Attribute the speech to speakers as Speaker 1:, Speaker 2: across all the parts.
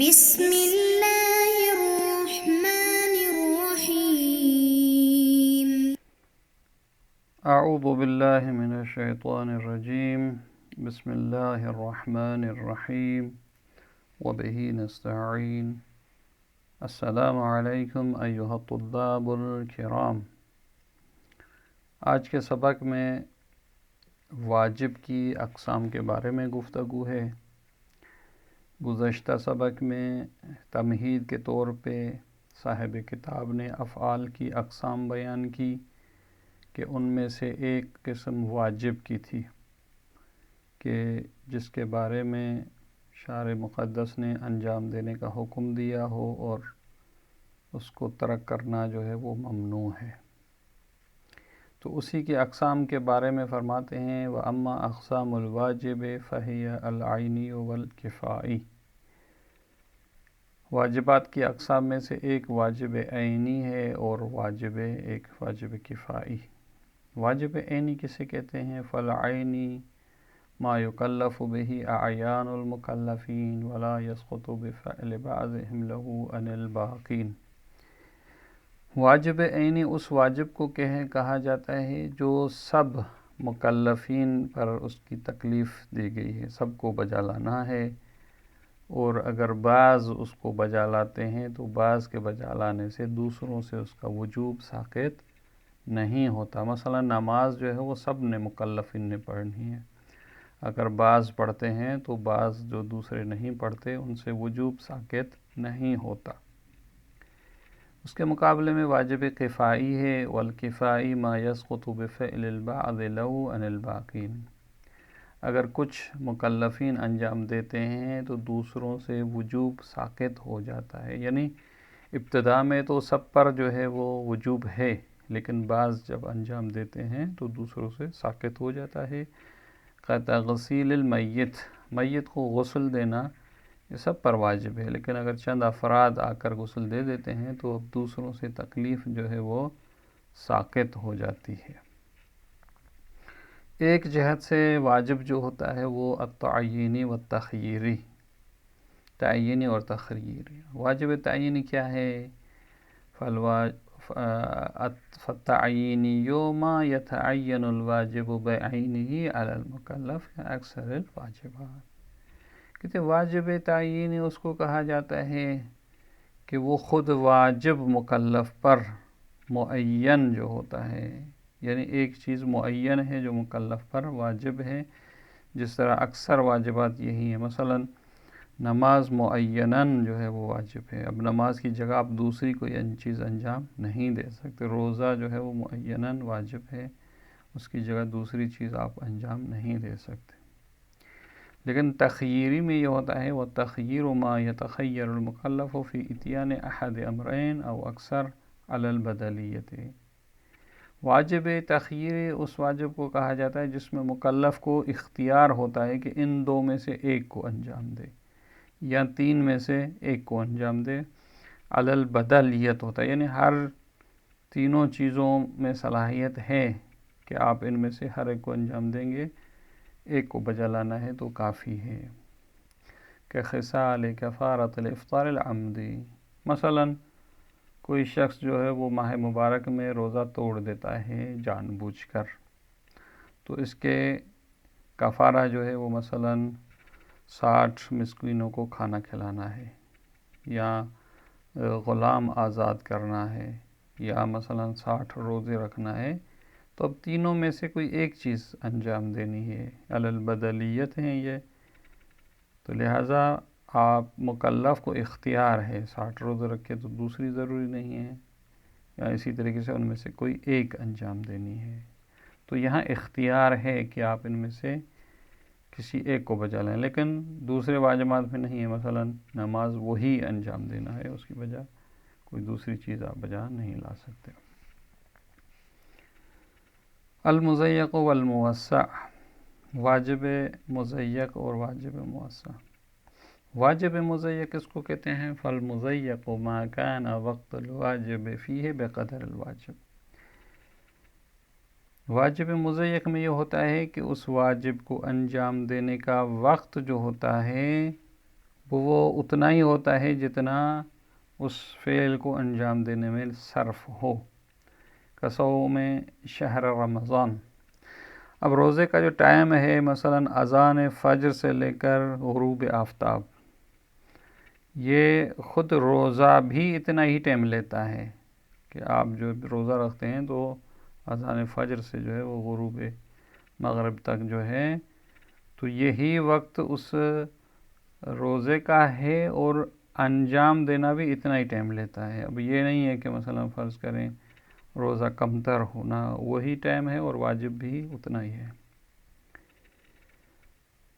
Speaker 1: بسم الله الرحمن الرحيم.
Speaker 2: أعوذ بالله من الشيطان الرجيم. بسم الله الرحمن الرحيم وبه نستعين. السلام علیکم ایھا الطلاب الکرام. آج کے سبق میں واجب کی اقسام کے بارے میں گفتگو ہے. گزشتہ سبق میں تمہید کے طور پہ صاحب کتاب نے افعال کی اقسام بیان کی کہ ان میں سے ایک قسم واجب کی تھی کہ جس کے بارے میں شارع مقدس نے انجام دینے کا حکم دیا ہو اور اس کو ترک کرنا جو ہے وہ ممنوع ہے. تو اسی کے اقسام کے بارے میں فرماتے ہیں وَأَمَّا أَقْسَامُ الْوَاجِبِ فَهِيَ الْعَيْنِيُّ وَالْكِفَائِيُّ. واجبات کی اقسام میں سے ایک واجب عینی ہے اور ایک واجب کفائی. واجب عینی کسے کہتے ہیں؟ فالعینی ما یکلف به اعیان المکلفین ولا یسقط بفعل بعضهم له عن الباقین. واجب عینی اس واجب کو کہا جاتا ہے جو سب مکلفین پر اس کی تکلیف دی گئی ہے، سب کو بجا لانا ہے، اور اگر بعض اس کو بجا لاتے ہیں تو بعض کے بجا لانے سے دوسروں سے اس کا وجوب ساقط نہیں ہوتا. مثلا نماز جو ہے وہ سب نے مکلفین نے پڑھنی ہے، اگر بعض پڑھتے ہیں تو بعض جو دوسرے نہیں پڑھتے ان سے وجوب ساقط نہیں ہوتا. اس کے مقابلے میں واجب کفائی ہے. والکفائی ما یسقط بفعل البعض له عن الباقین. اگر کچھ مکلفین انجام دیتے ہیں تو دوسروں سے وجوب ساقط ہو جاتا ہے. یعنی ابتدا میں تو سب پر جو ہے وہ وجوب ہے، لیکن بعض جب انجام دیتے ہیں تو دوسروں سے ساقط ہو جاتا ہے. تغسیل المیت، میت کو غسل دینا یہ سب پر واجب ہے، لیکن اگر چند افراد آ کر غسل دے دیتے ہیں تو اب دوسروں سے تکلیف جو ہے وہ ساقط ہو جاتی ہے. ایک جہت سے واجب جو ہوتا ہے وہ التعینی و تخییری، تعینی اور تخییری. واجب تعینی کیا ہے؟ فالتعینی ما یتعین الواجب بعینہ علی المکلف اکثر الواجبات. کہتے واجب تعینی اس کو کہا جاتا ہے کہ وہ خود واجب مکلف پر معین جو ہوتا ہے، یعنی ایک چیز معین ہے جو مکلف پر واجب ہے، جس طرح اکثر واجبات یہی ہیں. مثلا نماز معیناً جو ہے وہ واجب ہے، اب نماز کی جگہ آپ دوسری کوئی چیز انجام نہیں دے سکتے. روزہ جو ہے وہ معیناً واجب ہے، اس کی جگہ دوسری چیز آپ انجام نہیں دے سکتے. لیکن تخییری میں یہ ہوتا ہے وَالتَّخْيِيرُ مَا يَتَخَيَّرُ الْمُكَلَّفُ فِي إِتْيَانِ أَحَدِ أَمْرَيْنِ أَوْ أَكْثَرَ عَلَى الْبَدَلِيَّةِ. واجب تخییری اس واجب کو کہا جاتا ہے جس میں مکلف کو اختیار ہوتا ہے کہ ان دو میں سے ایک کو انجام دے یا تین میں سے ایک کو انجام دے. علی البدلیت ہوتا ہے، یعنی ہر تینوں چیزوں میں صلاحیت ہے کہ آپ ان میں سے ہر ایک کو انجام دیں گے، ایک کو بجا لانا ہے تو کافی ہے. کہ خصال کفارۃ الافطار العمدی. مثلا کوئی شخص جو ہے وہ ماہ مبارک میں روزہ توڑ دیتا ہے جان بوجھ کر، تو اس کے کفارہ جو ہے وہ مثلا 60 مسکینوں کو کھانا کھلانا ہے، یا غلام آزاد کرنا ہے، یا مثلا 60 روزے رکھنا ہے. تو اب تینوں میں سے کوئی ایک چیز انجام دینی ہے، علی البدلیت ہیں یہ. تو لہٰذا آپ مکلف کو اختیار ہے 60 روزے رکھے تو دوسری ضروری نہیں ہے، یا اسی طریقے سے ان میں سے کوئی ایک انجام دینی ہے. تو یہاں اختیار ہے کہ آپ ان میں سے کسی ایک کو بجا لیں، لیکن دوسرے واجبات میں نہیں ہے. مثلا نماز وہی انجام دینا ہے، اس کی بجا کوئی دوسری چیز آپ بجا نہیں لا سکتے. المضیق والموسع. واجب مضیق اور واجب موسع. واجب مضیق اس کو کہتے ہیں فالمضیق ما کان وقت الواجب فیہ بقدر الواجب. واجب مضیق میں یہ ہوتا ہے کہ اس واجب کو انجام دینے کا وقت جو ہوتا ہے وہ اتنا ہی ہوتا ہے جتنا اس فعل کو انجام دینے میں صرف ہو. کصوم شہر رمضان. اب روزے کا جو ٹائم ہے مثلا اذان فجر سے لے کر غروب آفتاب، یہ خود روزہ بھی اتنا ہی ٹائم لیتا ہے کہ آپ جو روزہ رکھتے ہیں تو اذان فجر سے جو ہے وہ غروب مغرب تک جو ہے تو یہی وقت اس روزے کا ہے اور انجام دینا بھی اتنا ہی ٹائم لیتا ہے. اب یہ نہیں ہے کہ مثلا فرض کریں روزہ کم تر ہونا، وہی ٹائم ہے اور واجب بھی اتنا ہی ہے.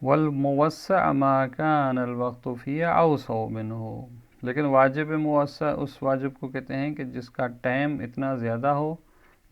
Speaker 2: والموسع ما كان الوقت فيه اوسع منه. لیکن واجب موسع اس واجب کو کہتے ہیں کہ جس کا ٹائم اتنا زیادہ ہو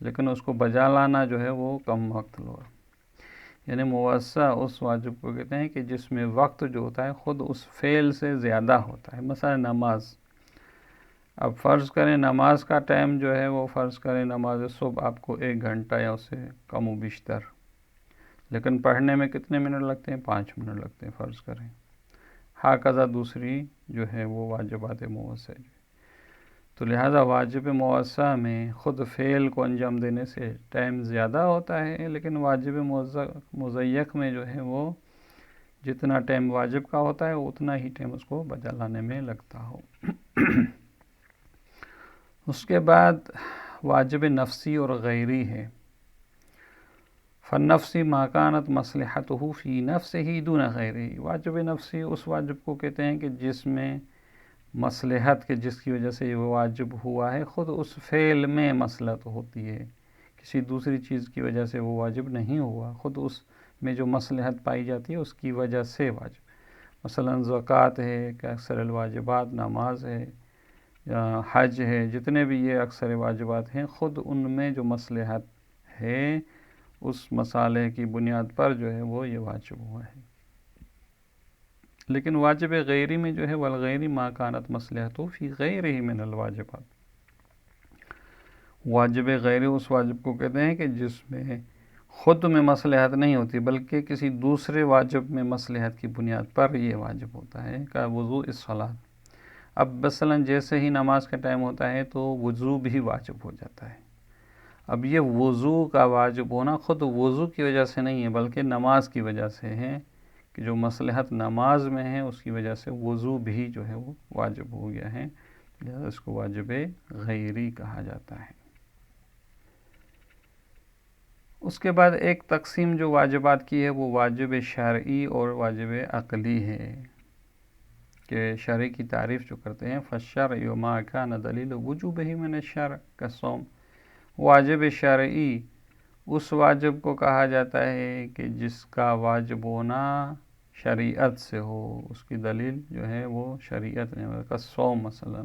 Speaker 2: لیکن اس کو بجا لانا جو ہے وہ کم وقت لو. یعنی موسع اس واجب کو کہتے ہیں کہ جس میں وقت جو ہوتا ہے خود اس فعل سے زیادہ ہوتا ہے. مثلا نماز، اب فرض کریں نماز کا ٹائم جو ہے وہ فرض کریں نماز صبح آپ کو 1 گھنٹہ یا اس سے کم و بیشتر، لیکن پڑھنے میں کتنے منٹ لگتے ہیں؟ 5 منٹ لگتے ہیں فرض کریں. ہاکذا دوسری جو ہے وہ واجبات موسع. تو لہذا واجب موسع میں خود فعل کو انجام دینے سے ٹائم زیادہ ہوتا ہے، لیکن واجب مضیق میں جو ہے وہ جتنا ٹائم واجب کا ہوتا ہے اتنا ہی ٹائم اس کو بجا لانے میں لگتا ہو. اس کے بعد واجب نفسی اور غیری ہے. فالنفسی ما كانت مصلحته فی نفسه دون غیرہ. واجب نفسی اس واجب کو کہتے ہیں کہ جس میں مصلحت کے جس کی وجہ سے یہ واجب ہوا ہے خود اس فعل میں مصلحت ہوتی ہے، کسی دوسری چیز کی وجہ سے وہ واجب نہیں ہوا، خود اس میں جو مصلحت پائی جاتی ہے اس کی وجہ سے واجب. مثلا زکوٰۃ ہے کہ اکثر الواجبات، نماز ہے یا حج ہے، جتنے بھی یہ اکثر واجبات ہیں خود ان میں جو مصلحت ہے اس مصالحے کی بنیاد پر جو ہے وہ یہ واجب ہوا ہے. لیکن واجب غیری میں جو ہے والغیری ما کانت مصلحتہ فی غیرہ من الواجبات. واجب غیری اس واجب کو کہتے ہیں کہ جس میں خود میں مصلحت نہیں ہوتی بلکہ کسی دوسرے واجب میں مصلحت کی بنیاد پر یہ واجب ہوتا ہے. کا وضوء الصلاۃ. اب مثلا جیسے ہی نماز کا ٹائم ہوتا ہے تو وضو بھی واجب ہو جاتا ہے. اب یہ وضو کا واجب ہونا خود وضو کی وجہ سے نہیں ہے بلکہ نماز کی وجہ سے ہے کہ جو مصلحت نماز میں ہے اس کی وجہ سے وضو بھی جو ہے وہ واجب ہو گیا ہے، لہذا اس کو واجب غیری کہا جاتا ہے. اس کے بعد ایک تقسیم جو واجبات کی ہے وہ واجب شرعی اور واجب عقلی ہے کہ شرع کی تعریف جو کرتے ہیں فالشرع ما كان دلیل وجوبہ من الشرع كالصوم. واجب شرعی اس واجب کو کہا جاتا ہے کہ جس کا واجب ہونا شریعت سے ہو، اس کی دلیل جو ہے وہ شریعت نے، کالصوم مثلا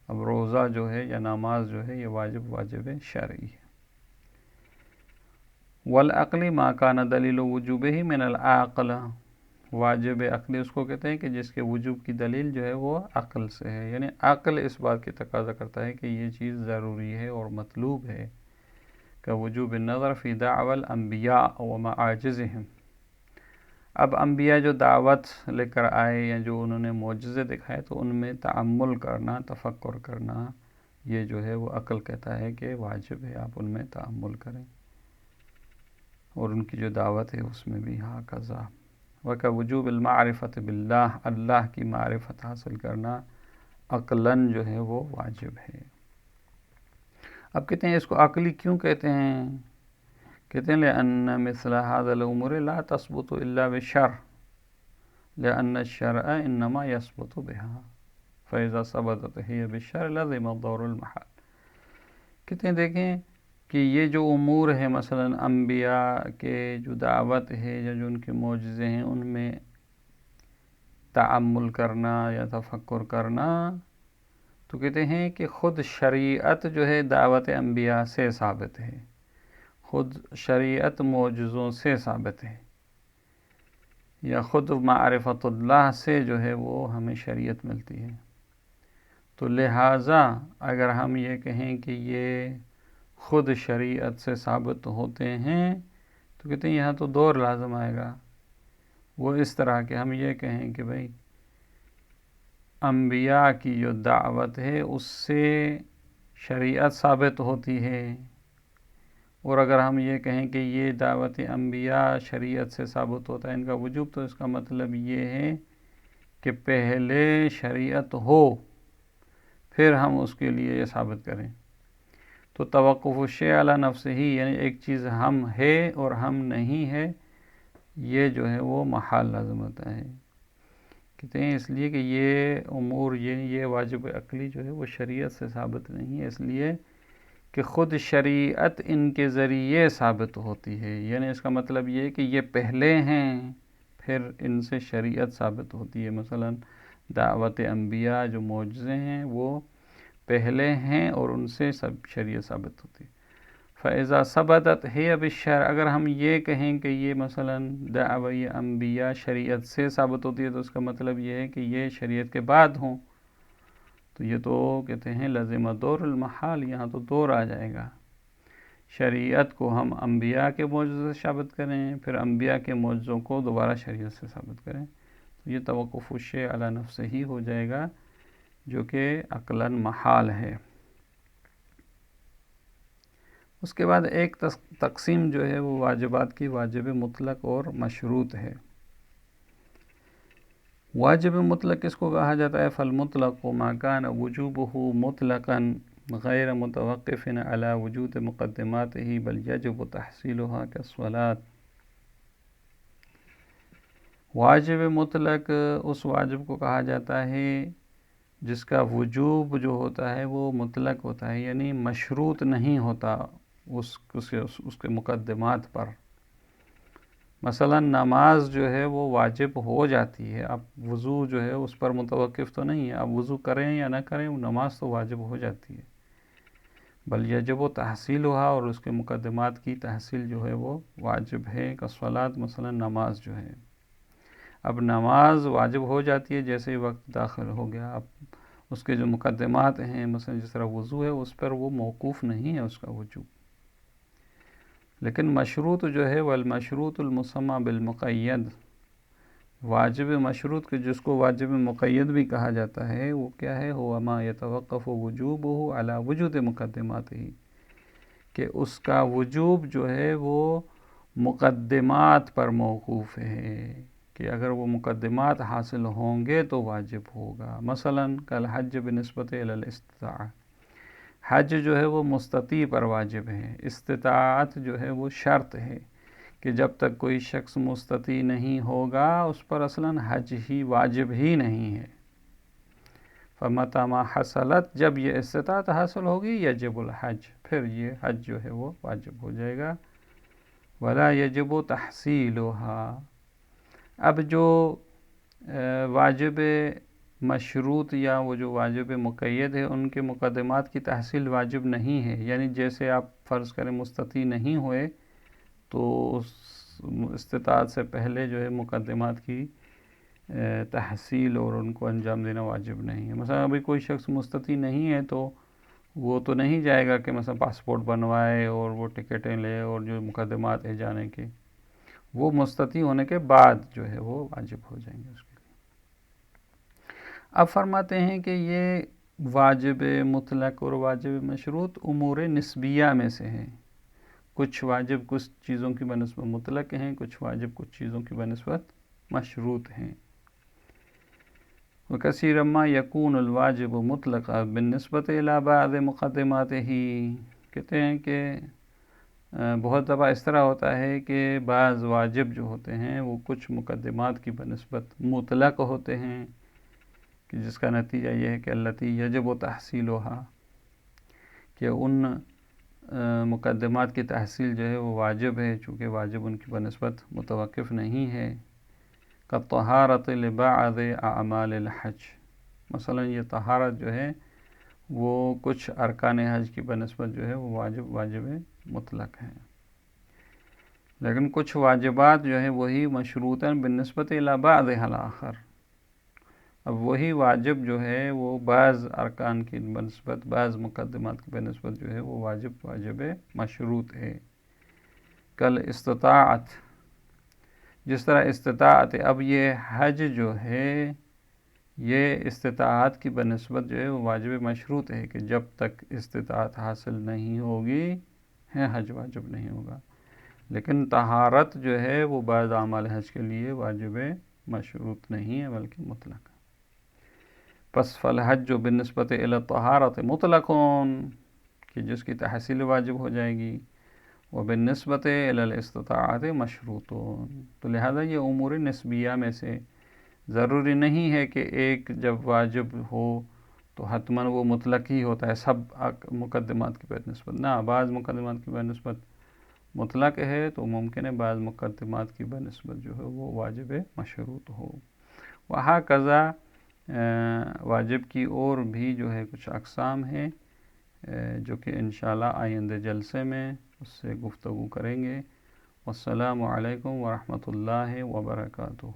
Speaker 2: اب روزہ جو ہے یا نماز جو ہے یہ واجب شرعی ہے. والعقلی ما کان دلیل وجوبہ من العقل. واجب عقلی اس کو کہتے ہیں کہ جس کے وجوب کی دلیل جو ہے وہ عقل سے ہے، یعنی عقل اس بات کی تقاضا کرتا ہے کہ یہ چیز ضروری ہے اور مطلوب ہے. کا وجوب النظر فی دعوی الانبیاء ومعاجزہم. اب انبیاء جو دعوت لے کر آئے یا جو انہوں نے معجزے دکھائے تو ان میں تأمل کرنا، تفکر کرنا، یہ جو ہے وہ عقل کہتا ہے کہ واجب ہے آپ ان میں تأمل کریں اور ان کی جو دعوت ہے اس میں بھی ہاکذا. وَكَوُجُوبِ الْمَعْرِفَةِ بِاللَّهِ. اللہ کی معرفت حاصل کرنا عقلاً جو ہے وہ واجب ہے. اب کہتے ہیں اس کو عقلی کیوں کہتے ہیں؟ کہتے ہیں لأن مثل هذا الأمور لا تثبت إلا بالشرع لأن الشرع إنما يثبت بها فإذا ثبتت هي بالشرع لزم الدور المحال. کہتے ہیں دیکھیں کہ یہ جو امور ہے مثلا انبیاء کے جو دعوت ہے یا جو ان کے معجزے ہیں ان میں تأمل کرنا یا تفکر کرنا، تو کہتے ہیں کہ خود شریعت جو ہے دعوت انبیاء سے ثابت ہے، خود شریعت معجزوں سے ثابت ہے، یا خود معرفت اللہ سے جو ہے وہ ہمیں شریعت ملتی ہے. تو لہٰذا اگر ہم یہ کہیں کہ یہ خود شریعت سے ثابت ہوتے ہیں تو کہتے ہیں یہاں تو دور لازم آئے گا. وہ اس طرح کہ ہم یہ کہیں کہ بھئی انبیاء کی جو دعوت ہے اس سے شریعت ثابت ہوتی ہے، اور اگر ہم یہ کہیں کہ یہ دعوت انبیاء شریعت سے ثابت ہوتا ہے ان کا وجوب، تو اس کا مطلب یہ ہے کہ پہلے شریعت ہو پھر ہم اس کے لیے یہ ثابت کریں۔ تو توقف الشیء علی نفسہ ہی، یعنی ایک چیز ہم ہے اور ہم نہیں ہے، یہ جو ہے وہ محال لازم ہوتا ہے۔ کہتے ہیں اس لیے کہ یہ امور، یہ واجب عقلی جو ہے وہ شریعت سے ثابت نہیں ہے، اس لیے کہ خود شریعت ان کے ذریعے ثابت ہوتی ہے، یعنی اس کا مطلب یہ ہے کہ یہ پہلے ہیں پھر ان سے شریعت ثابت ہوتی ہے۔ مثلا دعوت انبیاء جو معجزے ہیں وہ پہلے ہیں اور ان سے سب شریعت ثابت ہوتی ہے۔ فَإِذَا ثَبَتَتْ هِيَ بِالشَّرْعِ، اگر ہم یہ کہیں کہ یہ مثلا دعوی انبیاء شریعت سے ثابت ہوتی ہے، تو اس کا مطلب یہ ہے کہ یہ شریعت کے بعد ہوں، تو یہ تو کہتے ہیں لازم دور المحال، یہاں تو دور آ جائے گا۔ شریعت کو ہم انبیاء کے معجزے سے ثابت کریں، پھر انبیاء کے معجزوں کو دوبارہ شریعت سے ثابت کریں، تو یہ توقف الشیء علی نفسہ ہی ہو جائے گا، جو کہ عقلاً محال ہے۔ اس کے بعد ایک تقسیم جو ہے وہ واجبات کی واجب مطلق اور مشروط ہے۔ واجب مطلق کس کو کہا جاتا ہے؟ فالمطلق ما كان وجوبه مطلقا غیر متوقف على وجود مقدماته بل يجب تحصیلها كالصلاة۔ واجب مطلق اس واجب کو کہا جاتا ہے جس کا وجوب جو ہوتا ہے وہ مطلق ہوتا ہے، یعنی مشروط نہیں ہوتا اس کے مقدمات پر۔ مثلا نماز جو ہے وہ واجب ہو جاتی ہے، اب وضو جو ہے اس پر متوقف تو نہیں ہے، اب وضو کریں یا نہ کریں وہ نماز تو واجب ہو جاتی ہے، بل یجب و تحصیل ہوا، اور اس کے مقدمات کی تحصیل جو ہے وہ واجب ہے۔ کالصلاۃ، مثلا نماز جو ہے، اب نماز واجب ہو جاتی ہے جیسے ہی وقت داخل ہو گیا، اب اس کے جو مقدمات ہیں مثلا جس طرح وضو ہے اس پر وہ موقوف نہیں ہے اس کا وجوب۔ لیکن مشروط جو ہے والمشروط المسمى بالمقید، واجب مشروط کے جس کو واجب مقید بھی کہا جاتا ہے، وہ کیا ہے؟ هو ما يتوقف وجوبه على وجود مقدماته، کہ اس کا وجوب جو ہے وہ مقدمات پر موقوف ہے، کہ اگر وہ مقدمات حاصل ہوں گے تو واجب ہوگا۔ مثلا کالحج بنسبت الی الاستطاعہ، حج جو ہے وہ مستطیع پر واجب ہے، استطاعت جو ہے وہ شرط ہے، کہ جب تک کوئی شخص مستطیع نہیں ہوگا اس پر اصلاً حج ہی واجب ہی نہیں ہے۔ فمتى ما حصلت، جب یہ استطاعت حاصل ہوگی، یجب الحج، پھر یہ حج جو ہے وہ واجب ہو جائے گا۔ ولا یجب تحصیلها، اب جو واجب مشروط یا وہ جو واجب مقید ہے ان کے مقدمات کی تحصیل واجب نہیں ہے، یعنی جیسے آپ فرض کریں مستطیع نہیں ہوئے تو اس استطاعت سے پہلے جو ہے مقدمات کی تحصیل اور ان کو انجام دینا واجب نہیں ہے۔ مثلا ابھی کوئی شخص مستطیع نہیں ہے تو وہ تو نہیں جائے گا کہ مثلا پاسپورٹ بنوائے اور وہ ٹکٹیں لے اور جو مقدمات ہے جانے کے، وہ مستطیع ہونے کے بعد جو ہے وہ واجب ہو جائیں گے اس کے لیے۔ اب فرماتے ہیں کہ یہ واجب مطلق اور واجب مشروط امور نسبیہ میں سے ہیں، کچھ واجب کچھ چیزوں کی بنسبت مطلق ہیں، کچھ واجب کچھ چیزوں کی بنسبت مشروط ہیں۔ وَكَثِيرًا مَا يَكُونُ الْوَاجِبُ مُطْلَقًا بِالنِّسْبَةِ إِلَىٰ بَعْضِ مُقَدِّمَاتِهِ، کہتے ہیں کہ بہت دفعہ اس طرح ہوتا ہے کہ بعض واجب جو ہوتے ہیں وہ کچھ مقدمات کی بنسبت مطلق ہوتے ہیں، کہ جس کا نتیجہ یہ ہے کہ التی یجب و تحصیلها، کہ ان مقدمات کی تحصیل جو ہے وہ واجب ہے، چونکہ واجب ان کی بنسبت متوقف نہیں ہے۔ کالطہارۃ لبعض اعمال الحج، مثلا یہ طہارت جو ہے وہ کچھ ارکان حج کی بنسبت جو ہے وہ واجب مطلق ہے، لیکن کچھ واجبات جو ہے وہی مشروطاً بالنسبت الی بعضها الاخر، اب وہی واجب جو ہے وہ بعض ارکان کی بنسبت بعض مقدمات کی بنسبت جو ہے وہ واجب مشروط ہے۔ کل استطاعت، جس طرح استطاعت، اب یہ حج جو ہے یہ استطاعت کی بنسبت جو ہے وہ واجب مشروط ہے کہ جب تک استطاعت حاصل نہیں ہوگی حج واجب نہیں ہوگا، لیکن طہارت جو ہے وہ بعض اعمال حج کے لیے واجب مشروط نہیں ہے بلکہ مطلق۔ پس فالحج جو بالنسبت الی الطہارت مطلقون، کہ جس کی تحصیل واجب ہو جائے گی، وبالنسبت الی الاستطاعت مشروطون، تو لہذا یہ امور نسبیہ میں سے ضروری نہیں ہے کہ ایک جب واجب ہو تو حتماً وہ مطلق ہی ہوتا ہے سب مقدمات کی بنسبت، نہ بعض مقدمات کی بنسبت مطلق ہے تو ممکن ہے بعض مقدمات کی بنسبت جو ہے وہ واجب مشروط ہو۔ وہکذا واجب کی اور بھی جو ہے کچھ اقسام ہیں جو کہ انشاءاللہ آئندہ جلسے میں اس سے گفتگو کریں گے۔ والسلام علیکم ورحمۃ اللہ وبرکاتہ۔